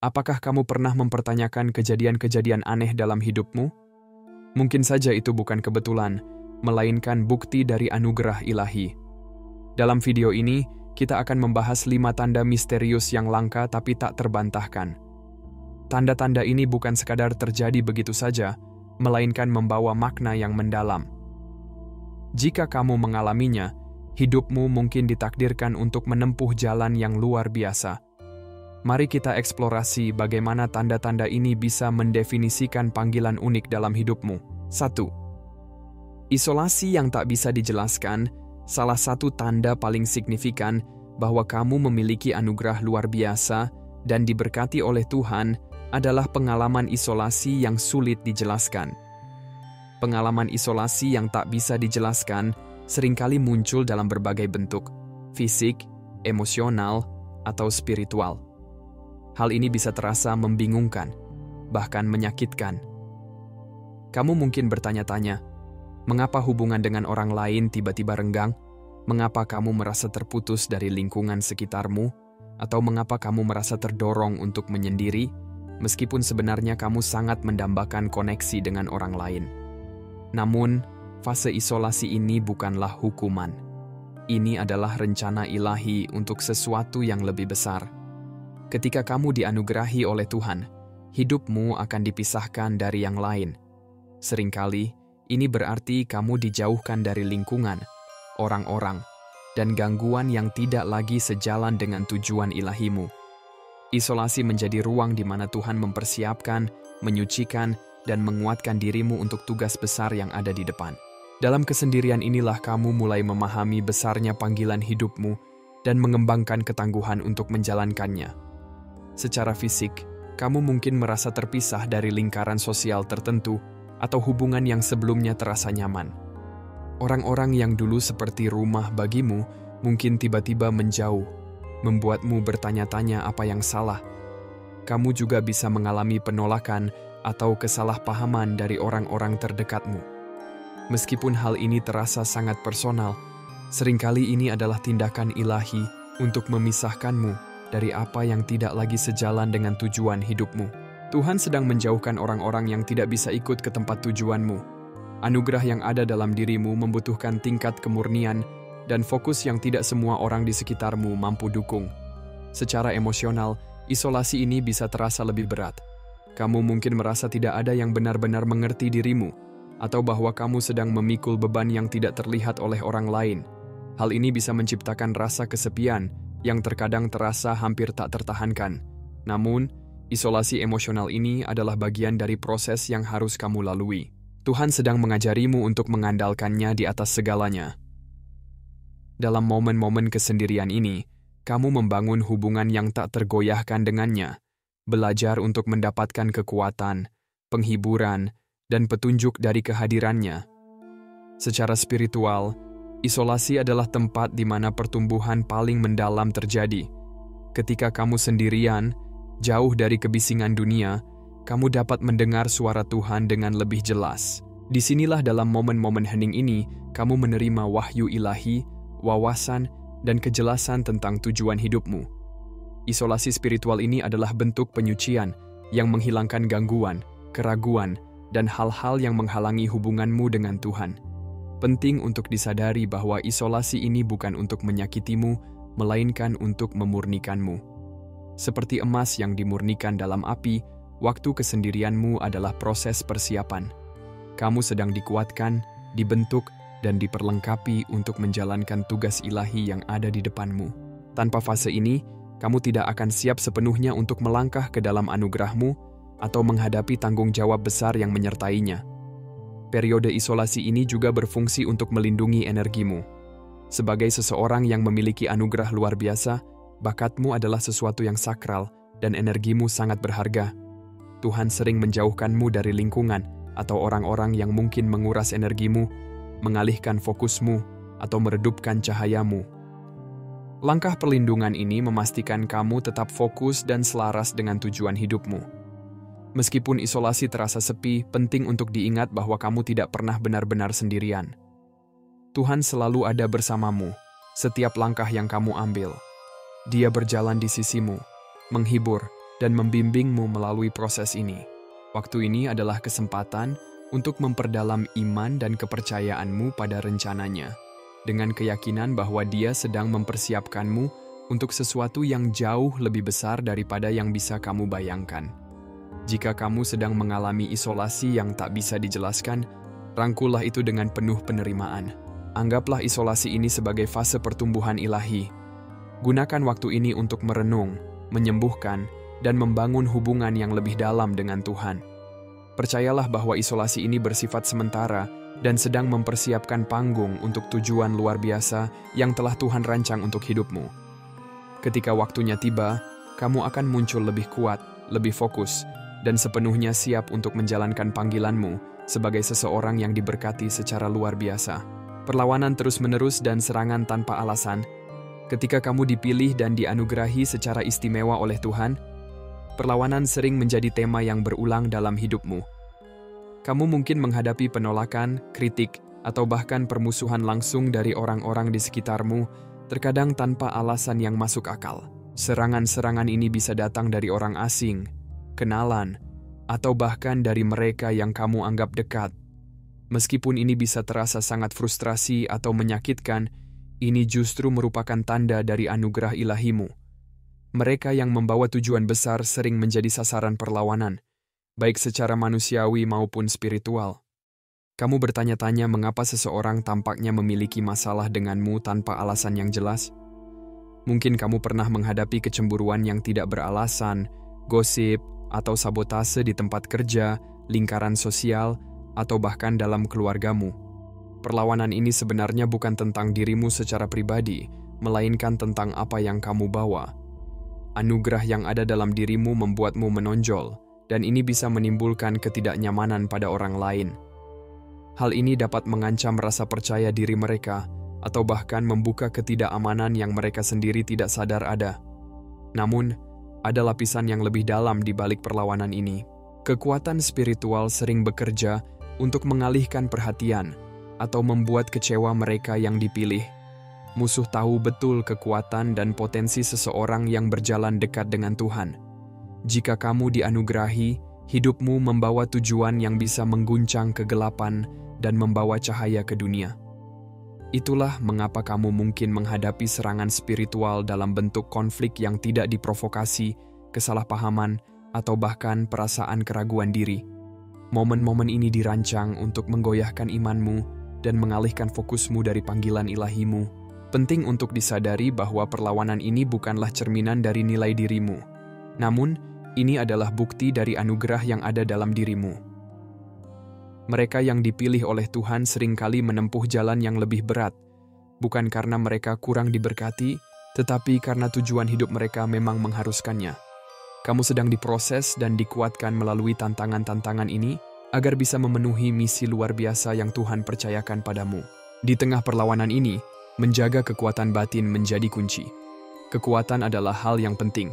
Apakah kamu pernah mempertanyakan kejadian-kejadian aneh dalam hidupmu? Mungkin saja itu bukan kebetulan, melainkan bukti dari anugerah ilahi. Dalam video ini, kita akan membahas 5 tanda misterius yang langka tapi tak terbantahkan. Tanda-tanda ini bukan sekadar terjadi begitu saja, melainkan membawa makna yang mendalam. Jika kamu mengalaminya, hidupmu mungkin ditakdirkan untuk menempuh jalan yang luar biasa. Mari kita eksplorasi bagaimana tanda-tanda ini bisa mendefinisikan panggilan unik dalam hidupmu. 1. Isolasi yang tak bisa dijelaskan, salah satu tanda paling signifikan bahwa kamu memiliki anugerah luar biasa dan diberkati oleh Tuhan adalah pengalaman isolasi yang sulit dijelaskan. Pengalaman isolasi yang tak bisa dijelaskan seringkali muncul dalam berbagai bentuk, fisik, emosional, atau spiritual. Hal ini bisa terasa membingungkan, bahkan menyakitkan. Kamu mungkin bertanya-tanya, mengapa hubungan dengan orang lain tiba-tiba renggang? Mengapa kamu merasa terputus dari lingkungan sekitarmu? Atau mengapa kamu merasa terdorong untuk menyendiri, meskipun sebenarnya kamu sangat mendambakan koneksi dengan orang lain? Namun, fase isolasi ini bukanlah hukuman. Ini adalah rencana ilahi untuk sesuatu yang lebih besar. Ketika kamu dianugerahi oleh Tuhan, hidupmu akan dipisahkan dari yang lain. Seringkali, ini berarti kamu dijauhkan dari lingkungan, orang-orang, dan gangguan yang tidak lagi sejalan dengan tujuan ilahimu. Isolasi menjadi ruang di mana Tuhan mempersiapkan, menyucikan, dan menguatkan dirimu untuk tugas besar yang ada di depan. Dalam kesendirian inilah kamu mulai memahami besarnya panggilan hidupmu dan mengembangkan ketangguhan untuk menjalankannya. Secara fisik, kamu mungkin merasa terpisah dari lingkaran sosial tertentu atau hubungan yang sebelumnya terasa nyaman. Orang-orang yang dulu seperti rumah bagimu mungkin tiba-tiba menjauh, membuatmu bertanya-tanya apa yang salah. Kamu juga bisa mengalami penolakan atau kesalahpahaman dari orang-orang terdekatmu. Meskipun hal ini terasa sangat personal, seringkali ini adalah tindakan ilahi untuk memisahkanmu dari apa yang tidak lagi sejalan dengan tujuan hidupmu. Tuhan sedang menjauhkan orang-orang yang tidak bisa ikut ke tempat tujuanmu. Anugerah yang ada dalam dirimu membutuhkan tingkat kemurnian dan fokus yang tidak semua orang di sekitarmu mampu dukung. Secara emosional, isolasi ini bisa terasa lebih berat. Kamu mungkin merasa tidak ada yang benar-benar mengerti dirimu, atau bahwa kamu sedang memikul beban yang tidak terlihat oleh orang lain. Hal ini bisa menciptakan rasa kesepian yang terkadang terasa hampir tak tertahankan. Namun, isolasi emosional ini adalah bagian dari proses yang harus kamu lalui. Tuhan sedang mengajarimu untuk mengandalkannya di atas segalanya. Dalam momen-momen kesendirian ini, kamu membangun hubungan yang tak tergoyahkan dengannya, belajar untuk mendapatkan kekuatan, penghiburan, dan petunjuk dari kehadirannya. Secara spiritual, isolasi adalah tempat di mana pertumbuhan paling mendalam terjadi. Ketika kamu sendirian, jauh dari kebisingan dunia, kamu dapat mendengar suara Tuhan dengan lebih jelas. Disinilah dalam momen-momen hening ini, kamu menerima wahyu ilahi, wawasan, dan kejelasan tentang tujuan hidupmu. Isolasi spiritual ini adalah bentuk penyucian yang menghilangkan gangguan, keraguan, dan hal-hal yang menghalangi hubunganmu dengan Tuhan. Penting untuk disadari bahwa isolasi ini bukan untuk menyakitimu, melainkan untuk memurnikanmu. Seperti emas yang dimurnikan dalam api, waktu kesendirianmu adalah proses persiapan. Kamu sedang dikuatkan, dibentuk, dan diperlengkapi untuk menjalankan tugas ilahi yang ada di depanmu. Tanpa fase ini, kamu tidak akan siap sepenuhnya untuk melangkah ke dalam anugerahmu atau menghadapi tanggung jawab besar yang menyertainya. Periode isolasi ini juga berfungsi untuk melindungi energimu. Sebagai seseorang yang memiliki anugerah luar biasa, bakatmu adalah sesuatu yang sakral dan energimu sangat berharga. Tuhan sering menjauhkanmu dari lingkungan atau orang-orang yang mungkin menguras energimu, mengalihkan fokusmu, atau meredupkan cahayamu. Langkah perlindungan ini memastikan kamu tetap fokus dan selaras dengan tujuan hidupmu. Meskipun isolasi terasa sepi, penting untuk diingat bahwa kamu tidak pernah benar-benar sendirian. Tuhan selalu ada bersamamu, setiap langkah yang kamu ambil. Dia berjalan di sisimu, menghibur, dan membimbingmu melalui proses ini. Waktu ini adalah kesempatan untuk memperdalam iman dan kepercayaanmu pada rencananya, dengan keyakinan bahwa Dia sedang mempersiapkanmu untuk sesuatu yang jauh lebih besar daripada yang bisa kamu bayangkan. Jika kamu sedang mengalami isolasi yang tak bisa dijelaskan, rangkullah itu dengan penuh penerimaan. Anggaplah isolasi ini sebagai fase pertumbuhan ilahi. Gunakan waktu ini untuk merenung, menyembuhkan, dan membangun hubungan yang lebih dalam dengan Tuhan. Percayalah bahwa isolasi ini bersifat sementara dan sedang mempersiapkan panggung untuk tujuan luar biasa yang telah Tuhan rancang untuk hidupmu. Ketika waktunya tiba, kamu akan muncul lebih kuat, lebih fokus, dan sepenuhnya siap untuk menjalankan panggilanmu sebagai seseorang yang diberkati secara luar biasa. Perlawanan terus-menerus dan serangan tanpa alasan. Ketika kamu dipilih dan dianugerahi secara istimewa oleh Tuhan, perlawanan sering menjadi tema yang berulang dalam hidupmu. Kamu mungkin menghadapi penolakan, kritik, atau bahkan permusuhan langsung dari orang-orang di sekitarmu, terkadang tanpa alasan yang masuk akal. Serangan-serangan ini bisa datang dari orang asing, kenalan, atau bahkan dari mereka yang kamu anggap dekat. Meskipun ini bisa terasa sangat frustrasi atau menyakitkan, ini justru merupakan tanda dari anugerah ilahimu. Mereka yang membawa tujuan besar sering menjadi sasaran perlawanan, baik secara manusiawi maupun spiritual. Kamu bertanya-tanya mengapa seseorang tampaknya memiliki masalah denganmu tanpa alasan yang jelas? Mungkin kamu pernah menghadapi kecemburuan yang tidak beralasan, gosip, atau sabotase di tempat kerja, lingkaran sosial, atau bahkan dalam keluargamu. Perlawanan ini sebenarnya bukan tentang dirimu secara pribadi, melainkan tentang apa yang kamu bawa. Anugerah yang ada dalam dirimu membuatmu menonjol, dan ini bisa menimbulkan ketidaknyamanan pada orang lain. Hal ini dapat mengancam rasa percaya diri mereka, atau bahkan membuka ketidakamanan yang mereka sendiri tidak sadar ada. Namun, ada lapisan yang lebih dalam di balik perlawanan ini. Kekuatan spiritual sering bekerja untuk mengalihkan perhatian atau membuat kecewa mereka yang dipilih. Musuh tahu betul kekuatan dan potensi seseorang yang berjalan dekat dengan Tuhan. Jika kamu dianugerahi, hidupmu membawa tujuan yang bisa mengguncang kegelapan dan membawa cahaya ke dunia. Itulah mengapa kamu mungkin menghadapi serangan spiritual dalam bentuk konflik yang tidak diprovokasi, kesalahpahaman, atau bahkan perasaan keraguan diri. Momen-momen ini dirancang untuk menggoyahkan imanmu dan mengalihkan fokusmu dari panggilan ilahimu. Penting untuk disadari bahwa perlawanan ini bukanlah cerminan dari nilai dirimu. Namun, ini adalah bukti dari anugerah yang ada dalam dirimu. Mereka yang dipilih oleh Tuhan seringkali menempuh jalan yang lebih berat, bukan karena mereka kurang diberkati, tetapi karena tujuan hidup mereka memang mengharuskannya. Kamu sedang diproses dan dikuatkan melalui tantangan-tantangan ini agar bisa memenuhi misi luar biasa yang Tuhan percayakan padamu. Di tengah perlawanan ini, menjaga kekuatan batin menjadi kunci. Kekuatan adalah hal yang penting.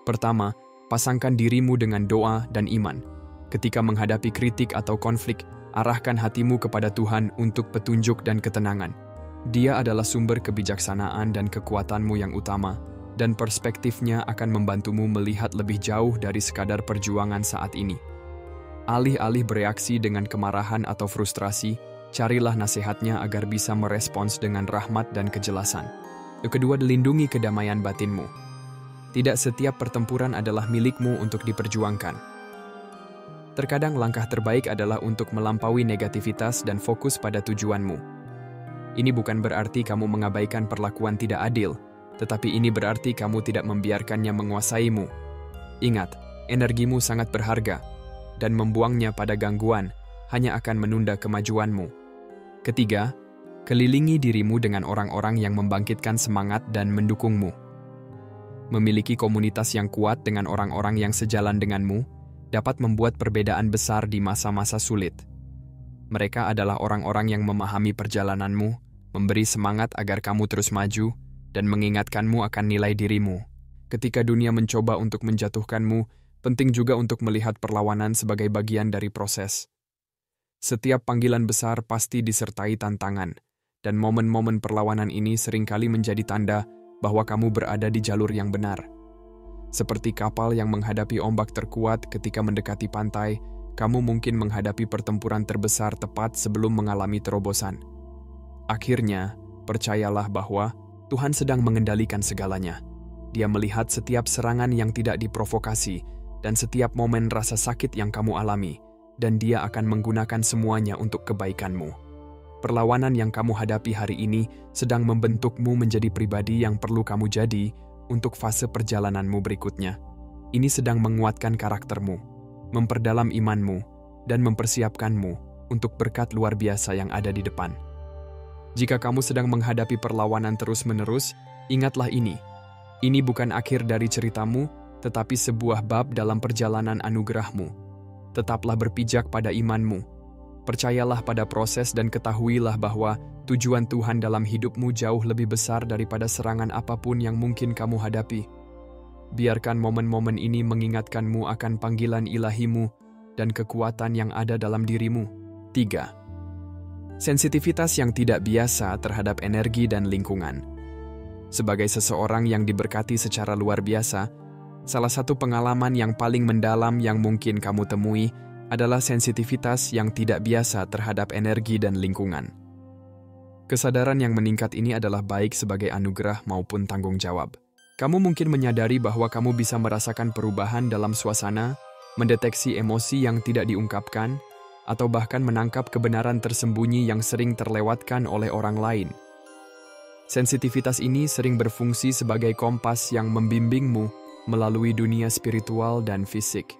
Pertama, pasangkan dirimu dengan doa dan iman. Ketika menghadapi kritik atau konflik, arahkan hatimu kepada Tuhan untuk petunjuk dan ketenangan. Dia adalah sumber kebijaksanaan dan kekuatanmu yang utama, dan perspektifnya akan membantumu melihat lebih jauh dari sekadar perjuangan saat ini. Alih-alih bereaksi dengan kemarahan atau frustrasi, carilah nasihatnya agar bisa merespons dengan rahmat dan kejelasan. Yang kedua, lindungi kedamaian batinmu. Tidak setiap pertempuran adalah milikmu untuk diperjuangkan. Terkadang langkah terbaik adalah untuk melampaui negativitas dan fokus pada tujuanmu. Ini bukan berarti kamu mengabaikan perlakuan tidak adil, tetapi ini berarti kamu tidak membiarkannya menguasaimu. Ingat, energimu sangat berharga, dan membuangnya pada gangguan hanya akan menunda kemajuanmu. Ketiga, kelilingi dirimu dengan orang-orang yang membangkitkan semangat dan mendukungmu. Memiliki komunitas yang kuat dengan orang-orang yang sejalan denganmu dapat membuat perbedaan besar di masa-masa sulit. Mereka adalah orang-orang yang memahami perjalananmu, memberi semangat agar kamu terus maju, dan mengingatkanmu akan nilai dirimu. Ketika dunia mencoba untuk menjatuhkanmu, penting juga untuk melihat perlawanan sebagai bagian dari proses. Setiap panggilan besar pasti disertai tantangan, dan momen-momen perlawanan ini seringkali menjadi tanda bahwa kamu berada di jalur yang benar. Seperti kapal yang menghadapi ombak terkuat ketika mendekati pantai, kamu mungkin menghadapi pertempuran terbesar tepat sebelum mengalami terobosan. Akhirnya, percayalah bahwa Tuhan sedang mengendalikan segalanya. Dia melihat setiap serangan yang tidak diprovokasi dan setiap momen rasa sakit yang kamu alami, dan Dia akan menggunakan semuanya untuk kebaikanmu. Perlawanan yang kamu hadapi hari ini sedang membentukmu menjadi pribadi yang perlu kamu jadi untuk fase perjalananmu berikutnya. Ini sedang menguatkan karaktermu, memperdalam imanmu, dan mempersiapkanmu untuk berkat luar biasa yang ada di depan. Jika kamu sedang menghadapi perlawanan terus-menerus, ingatlah ini. Ini bukan akhir dari ceritamu, tetapi sebuah bab dalam perjalanan anugerahmu. Tetaplah berpijak pada imanmu. Percayalah pada proses dan ketahuilah bahwa tujuan Tuhan dalam hidupmu jauh lebih besar daripada serangan apapun yang mungkin kamu hadapi. Biarkan momen-momen ini mengingatkanmu akan panggilan ilahimu dan kekuatan yang ada dalam dirimu. 3. Sensitivitas yang tidak biasa terhadap energi dan lingkungan. Sebagai seseorang yang diberkati secara luar biasa, salah satu pengalaman yang paling mendalam yang mungkin kamu temui adalah sensitivitas yang tidak biasa terhadap energi dan lingkungan. Kesadaran yang meningkat ini adalah baik sebagai anugerah maupun tanggung jawab. Kamu mungkin menyadari bahwa kamu bisa merasakan perubahan dalam suasana, mendeteksi emosi yang tidak diungkapkan, atau bahkan menangkap kebenaran tersembunyi yang sering terlewatkan oleh orang lain. Sensitivitas ini sering berfungsi sebagai kompas yang membimbingmu melalui dunia spiritual dan fisik.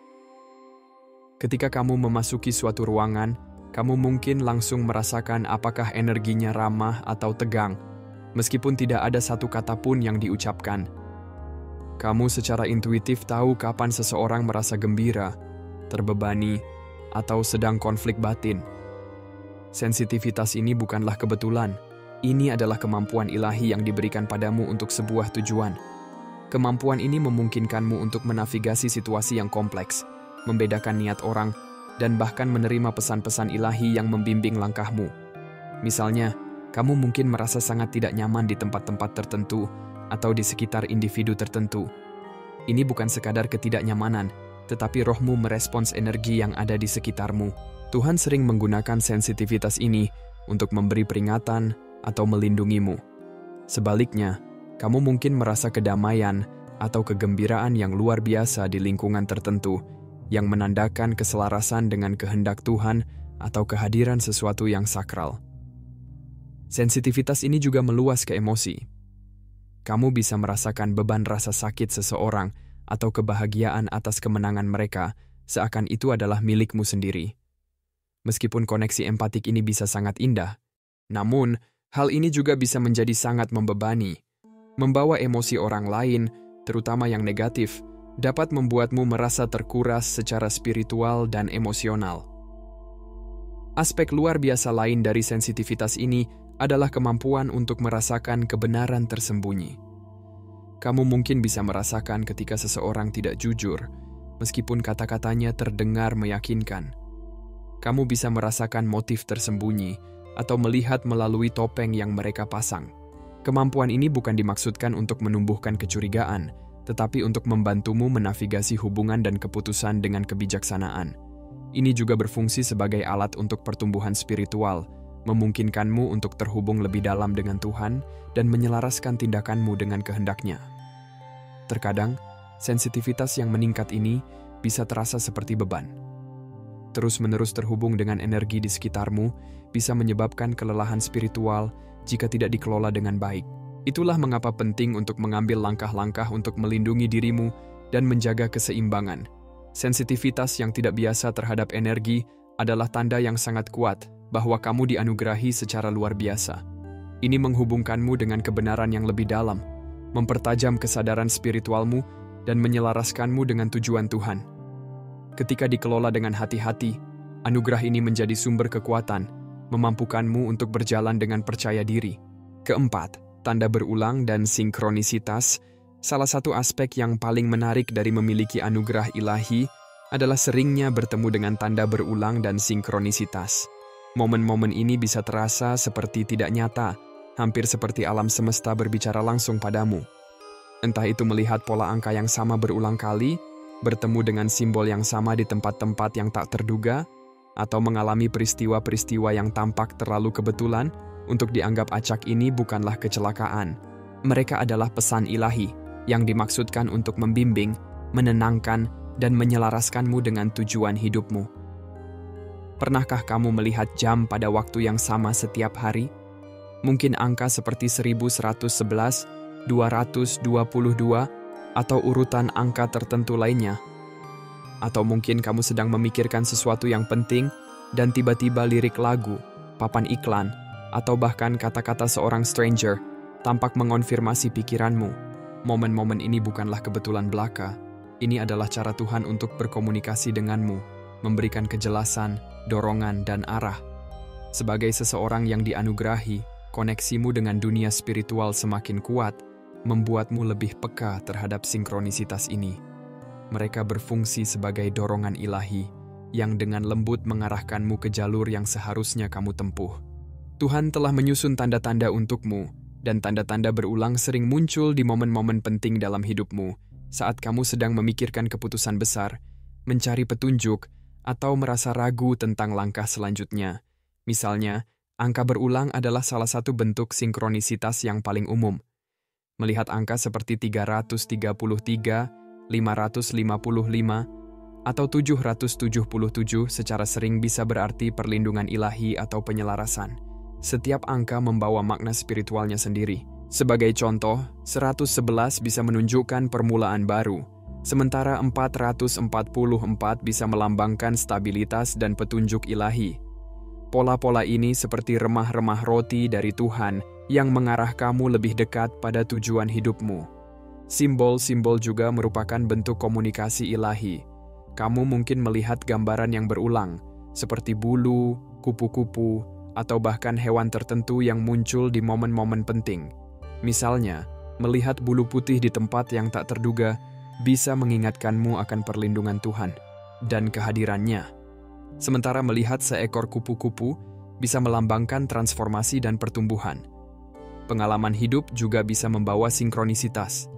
Ketika kamu memasuki suatu ruangan, kamu mungkin langsung merasakan apakah energinya ramah atau tegang, meskipun tidak ada satu kata pun yang diucapkan. Kamu secara intuitif tahu kapan seseorang merasa gembira, terbebani, atau sedang konflik batin. Sensitivitas ini bukanlah kebetulan. Ini adalah kemampuan ilahi yang diberikan padamu untuk sebuah tujuan. Kemampuan ini memungkinkanmu untuk menavigasi situasi yang kompleks, membedakan niat orang, dan bahkan menerima pesan-pesan ilahi yang membimbing langkahmu. Misalnya, kamu mungkin merasa sangat tidak nyaman di tempat-tempat tertentu atau di sekitar individu tertentu. Ini bukan sekadar ketidaknyamanan, tetapi rohmu merespons energi yang ada di sekitarmu. Tuhan sering menggunakan sensitivitas ini untuk memberi peringatan atau melindungimu. Sebaliknya, kamu mungkin merasa kedamaian atau kegembiraan yang luar biasa di lingkungan tertentu, yang menandakan keselarasan dengan kehendak Tuhan atau kehadiran sesuatu yang sakral. Sensitivitas ini juga meluas ke emosi. Kamu bisa merasakan beban rasa sakit seseorang atau kebahagiaan atas kemenangan mereka, seakan itu adalah milikmu sendiri. Meskipun koneksi empatik ini bisa sangat indah, namun hal ini juga bisa menjadi sangat membebani. Membawa emosi orang lain, terutama yang negatif, dapat membuatmu merasa terkuras secara spiritual dan emosional. Aspek luar biasa lain dari sensitivitas ini adalah kemampuan untuk merasakan kebenaran tersembunyi. Kamu mungkin bisa merasakan ketika seseorang tidak jujur, meskipun kata-katanya terdengar meyakinkan. Kamu bisa merasakan motif tersembunyi atau melihat melalui topeng yang mereka pasang. Kemampuan ini bukan dimaksudkan untuk menumbuhkan kecurigaan, tetapi untuk membantumu menavigasi hubungan dan keputusan dengan kebijaksanaan. Ini juga berfungsi sebagai alat untuk pertumbuhan spiritual, memungkinkanmu untuk terhubung lebih dalam dengan Tuhan dan menyelaraskan tindakanmu dengan kehendak-Nya. Terkadang, sensitivitas yang meningkat ini bisa terasa seperti beban. Terus-menerus terhubung dengan energi di sekitarmu bisa menyebabkan kelelahan spiritual jika tidak dikelola dengan baik. Itulah mengapa penting untuk mengambil langkah-langkah untuk melindungi dirimu dan menjaga keseimbangan. Sensitivitas yang tidak biasa terhadap energi adalah tanda yang sangat kuat bahwa kamu dianugerahi secara luar biasa. Ini menghubungkanmu dengan kebenaran yang lebih dalam, mempertajam kesadaran spiritualmu, dan menyelaraskanmu dengan tujuan Tuhan. Ketika dikelola dengan hati-hati, anugerah ini menjadi sumber kekuatan, memampukanmu untuk berjalan dengan percaya diri. Keempat, tanda berulang dan sinkronisitas. Salah satu aspek yang paling menarik dari memiliki anugerah ilahi adalah seringnya bertemu dengan tanda berulang dan sinkronisitas. Momen-momen ini bisa terasa seperti tidak nyata, hampir seperti alam semesta berbicara langsung padamu. Entah itu melihat pola angka yang sama berulang kali, bertemu dengan simbol yang sama di tempat-tempat yang tak terduga, atau mengalami peristiwa-peristiwa yang tampak terlalu kebetulan, untuk dianggap acak ini bukanlah kecelakaan. Mereka adalah pesan ilahi yang dimaksudkan untuk membimbing, menenangkan, dan menyelaraskanmu dengan tujuan hidupmu. Pernahkah kamu melihat jam pada waktu yang sama setiap hari? Mungkin angka seperti 1111, 222, atau urutan angka tertentu lainnya. Atau mungkin kamu sedang memikirkan sesuatu yang penting dan tiba-tiba lirik lagu, papan iklan, atau bahkan kata-kata seorang stranger tampak mengonfirmasi pikiranmu. Momen-momen ini bukanlah kebetulan belaka. Ini adalah cara Tuhan untuk berkomunikasi denganmu, memberikan kejelasan, dorongan, dan arah. Sebagai seseorang yang dianugerahi, koneksimu dengan dunia spiritual semakin kuat, membuatmu lebih peka terhadap sinkronisitas ini. Mereka berfungsi sebagai dorongan ilahi yang dengan lembut mengarahkanmu ke jalur yang seharusnya kamu tempuh. Tuhan telah menyusun tanda-tanda untukmu, dan tanda-tanda berulang sering muncul di momen-momen penting dalam hidupmu saat kamu sedang memikirkan keputusan besar, mencari petunjuk, atau merasa ragu tentang langkah selanjutnya. Misalnya, angka berulang adalah salah satu bentuk sinkronisitas yang paling umum. Melihat angka seperti 333, 555, atau 777 secara sering bisa berarti perlindungan ilahi atau penyelarasan. Setiap angka membawa makna spiritualnya sendiri. Sebagai contoh, 111 bisa menunjukkan permulaan baru, sementara 444 bisa melambangkan stabilitas dan petunjuk ilahi. Pola-pola ini seperti remah-remah roti dari Tuhan yang mengarah kamu lebih dekat pada tujuan hidupmu. Simbol-simbol juga merupakan bentuk komunikasi ilahi. Kamu mungkin melihat gambaran yang berulang, seperti bulu, kupu-kupu, atau bahkan hewan tertentu yang muncul di momen-momen penting. Misalnya, melihat bulu putih di tempat yang tak terduga bisa mengingatkanmu akan perlindungan Tuhan dan kehadirannya. Sementara melihat seekor kupu-kupu bisa melambangkan transformasi dan pertumbuhan. Pengalaman hidup juga bisa membawa sinkronisitas.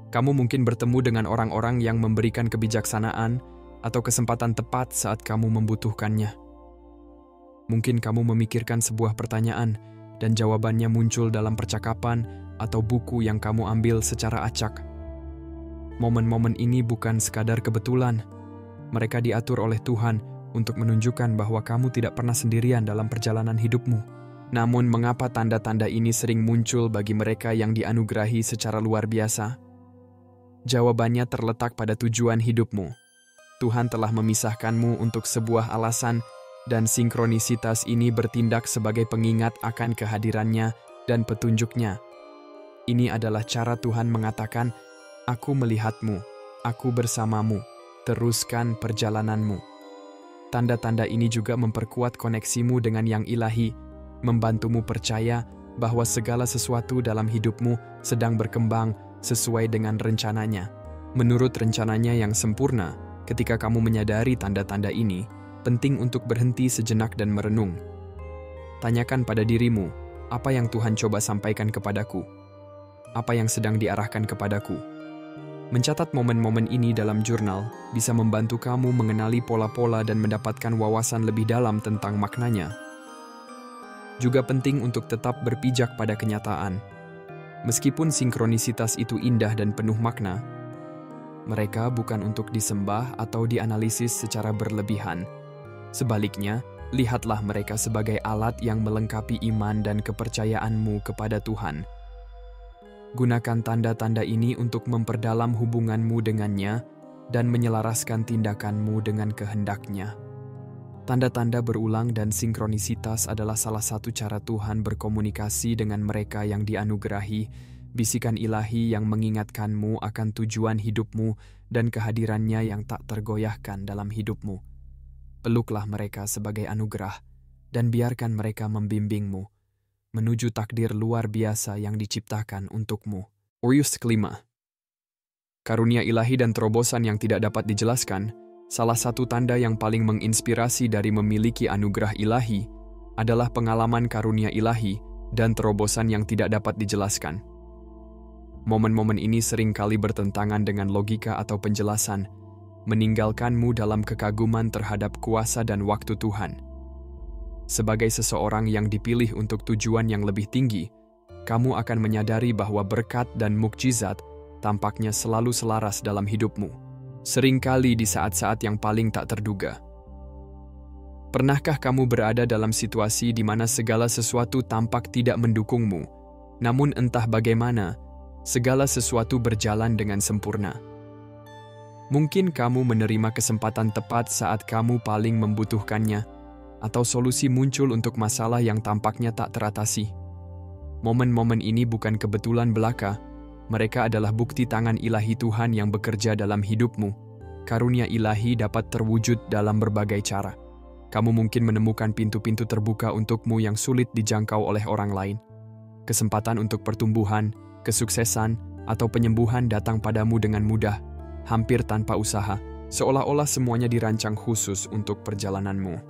Kamu mungkin bertemu dengan orang-orang yang memberikan kebijaksanaan atau kesempatan tepat saat kamu membutuhkannya. Mungkin kamu memikirkan sebuah pertanyaan dan jawabannya muncul dalam percakapan atau buku yang kamu ambil secara acak. Momen-momen ini bukan sekadar kebetulan. Mereka diatur oleh Tuhan untuk menunjukkan bahwa kamu tidak pernah sendirian dalam perjalanan hidupmu. Namun, mengapa tanda-tanda ini sering muncul bagi mereka yang dianugerahi secara luar biasa? Jawabannya terletak pada tujuan hidupmu. Tuhan telah memisahkanmu untuk sebuah alasan, dan sinkronisitas ini bertindak sebagai pengingat akan kehadirannya dan petunjuknya. Ini adalah cara Tuhan mengatakan, "Aku melihatmu, aku bersamamu, teruskan perjalananmu." Tanda-tanda ini juga memperkuat koneksimu dengan yang ilahi, membantumu percaya bahwa segala sesuatu dalam hidupmu sedang berkembang sesuai dengan rencananya. Menurut rencananya yang sempurna, ketika kamu menyadari tanda-tanda ini, penting untuk berhenti sejenak dan merenung. Tanyakan pada dirimu, apa yang Tuhan coba sampaikan kepadaku? Apa yang sedang diarahkan kepadaku? Mencatat momen-momen ini dalam jurnal bisa membantu kamu mengenali pola-pola dan mendapatkan wawasan lebih dalam tentang maknanya. Juga penting untuk tetap berpijak pada kenyataan. Meskipun sinkronisitas itu indah dan penuh makna, mereka bukan untuk disembah atau dianalisis secara berlebihan. Sebaliknya, lihatlah mereka sebagai alat yang melengkapi iman dan kepercayaanmu kepada Tuhan. Gunakan tanda-tanda ini untuk memperdalam hubunganmu dengannya dan menyelaraskan tindakanmu dengan kehendaknya. Tanda-tanda berulang dan sinkronisitas adalah salah satu cara Tuhan berkomunikasi dengan mereka yang dianugerahi, bisikan ilahi yang mengingatkanmu akan tujuan hidupmu dan kehadirannya yang tak tergoyahkan dalam hidupmu. Peluklah mereka sebagai anugerah dan biarkan mereka membimbingmu menuju takdir luar biasa yang diciptakan untukmu. Orius kelima. Karunia ilahi dan terobosan yang tidak dapat dijelaskan, salah satu tanda yang paling menginspirasi dari memiliki anugerah ilahi adalah pengalaman karunia ilahi dan terobosan yang tidak dapat dijelaskan. Momen-momen ini sering kali bertentangan dengan logika atau penjelasan, meninggalkanmu dalam kekaguman terhadap kuasa dan waktu Tuhan. Sebagai seseorang yang dipilih untuk tujuan yang lebih tinggi, kamu akan menyadari bahwa berkat dan mukjizat tampaknya selalu selaras dalam hidupmu, seringkali di saat-saat yang paling tak terduga. Pernahkah kamu berada dalam situasi di mana segala sesuatu tampak tidak mendukungmu, namun entah bagaimana, segala sesuatu berjalan dengan sempurna? Mungkin kamu menerima kesempatan tepat saat kamu paling membutuhkannya, atau solusi muncul untuk masalah yang tampaknya tak teratasi. Momen-momen ini bukan kebetulan belaka, mereka adalah bukti tangan ilahi Tuhan yang bekerja dalam hidupmu. Karunia ilahi dapat terwujud dalam berbagai cara. Kamu mungkin menemukan pintu-pintu terbuka untukmu yang sulit dijangkau oleh orang lain. Kesempatan untuk pertumbuhan, kesuksesan, atau penyembuhan datang padamu dengan mudah, hampir tanpa usaha, seolah-olah semuanya dirancang khusus untuk perjalananmu.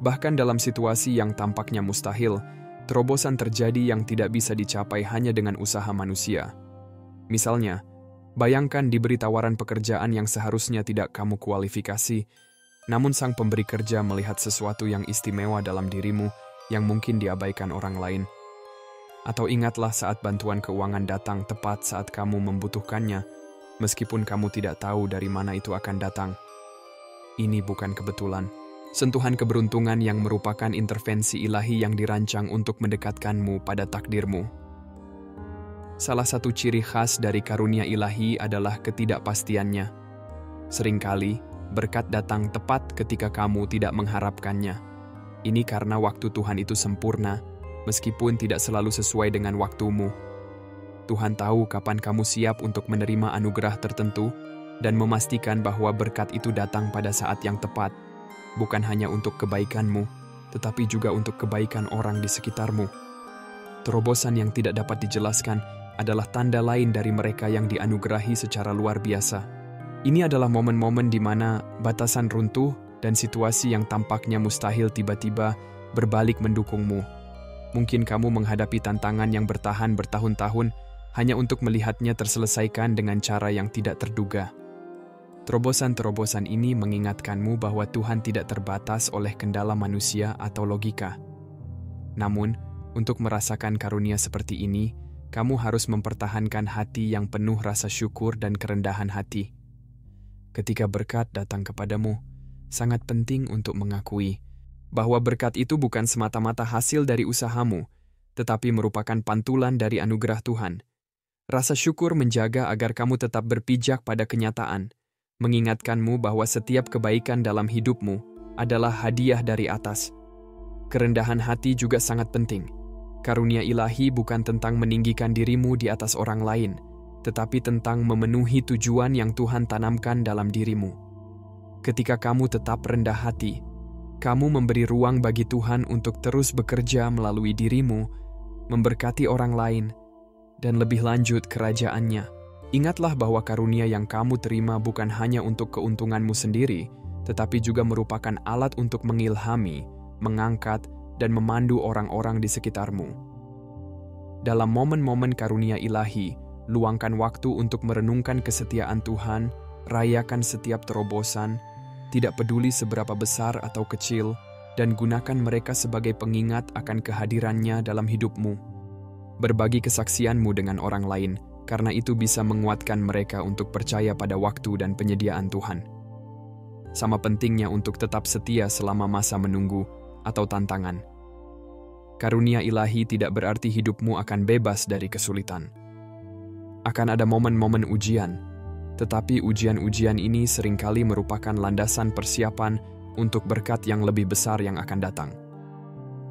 Bahkan dalam situasi yang tampaknya mustahil, terobosan terjadi yang tidak bisa dicapai hanya dengan usaha manusia. Misalnya, bayangkan diberi tawaran pekerjaan yang seharusnya tidak kamu kualifikasi, namun sang pemberi kerja melihat sesuatu yang istimewa dalam dirimu yang mungkin diabaikan orang lain. Atau ingatlah saat bantuan keuangan datang tepat saat kamu membutuhkannya, meskipun kamu tidak tahu dari mana itu akan datang. Ini bukan kebetulan. Sentuhan keberuntungan yang merupakan intervensi ilahi yang dirancang untuk mendekatkanmu pada takdirmu. Salah satu ciri khas dari karunia ilahi adalah ketidakpastiannya. Seringkali, berkat datang tepat ketika kamu tidak mengharapkannya. Ini karena waktu Tuhan itu sempurna, meskipun tidak selalu sesuai dengan waktumu. Tuhan tahu kapan kamu siap untuk menerima anugerah tertentu dan memastikan bahwa berkat itu datang pada saat yang tepat, bukan hanya untuk kebaikanmu, tetapi juga untuk kebaikan orang di sekitarmu. Terobosan yang tidak dapat dijelaskan adalah tanda lain dari mereka yang dianugerahi secara luar biasa. Ini adalah momen-momen di mana batasan runtuh dan situasi yang tampaknya mustahil tiba-tiba berbalik mendukungmu. Mungkin kamu menghadapi tantangan yang bertahan bertahun-tahun hanya untuk melihatnya terselesaikan dengan cara yang tidak terduga. Terobosan-terobosan ini mengingatkanmu bahwa Tuhan tidak terbatas oleh kendala manusia atau logika. Namun, untuk merasakan karunia seperti ini, kamu harus mempertahankan hati yang penuh rasa syukur dan kerendahan hati. Ketika berkat datang kepadamu, sangat penting untuk mengakui bahwa berkat itu bukan semata-mata hasil dari usahamu, tetapi merupakan pantulan dari anugerah Tuhan. Rasa syukur menjaga agar kamu tetap berpijak pada kenyataan, mengingatkanmu bahwa setiap kebaikan dalam hidupmu adalah hadiah dari atas. Kerendahan hati juga sangat penting. Karunia ilahi bukan tentang meninggikan dirimu di atas orang lain, tetapi tentang memenuhi tujuan yang Tuhan tanamkan dalam dirimu. Ketika kamu tetap rendah hati, kamu memberi ruang bagi Tuhan untuk terus bekerja melalui dirimu, memberkati orang lain, dan lebih lanjut kerajaannya. Ingatlah bahwa karunia yang kamu terima bukan hanya untuk keuntunganmu sendiri, tetapi juga merupakan alat untuk mengilhami, mengangkat, dan memandu orang-orang di sekitarmu. Dalam momen-momen karunia ilahi, luangkan waktu untuk merenungkan kesetiaan Tuhan, rayakan setiap terobosan, tidak peduli seberapa besar atau kecil, dan gunakan mereka sebagai pengingat akan kehadirannya dalam hidupmu. Berbagi kesaksianmu dengan orang lain, karena itu bisa menguatkan mereka untuk percaya pada waktu dan penyediaan Tuhan. Sama pentingnya untuk tetap setia selama masa menunggu atau tantangan. Karunia ilahi tidak berarti hidupmu akan bebas dari kesulitan. Akan ada momen-momen ujian, tetapi ujian-ujian ini seringkali merupakan landasan persiapan untuk berkat yang lebih besar yang akan datang.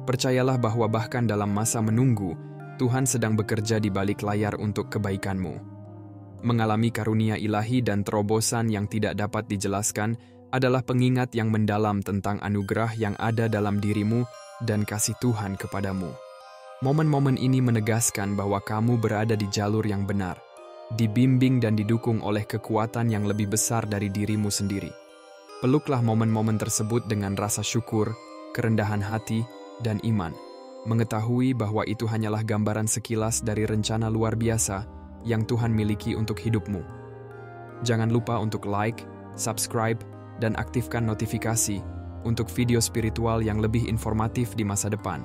Percayalah bahwa bahkan dalam masa menunggu, Tuhan sedang bekerja di balik layar untuk kebaikanmu. Mengalami karunia ilahi dan terobosan yang tidak dapat dijelaskan adalah pengingat yang mendalam tentang anugerah yang ada dalam dirimu dan kasih Tuhan kepadamu. Momen-momen ini menegaskan bahwa kamu berada di jalur yang benar, dibimbing dan didukung oleh kekuatan yang lebih besar dari dirimu sendiri. Peluklah momen-momen tersebut dengan rasa syukur, kerendahan hati, dan iman, mengetahui bahwa itu hanyalah gambaran sekilas dari rencana luar biasa yang Tuhan miliki untuk hidupmu. Jangan lupa untuk like, subscribe, dan aktifkan notifikasi untuk video spiritual yang lebih informatif di masa depan.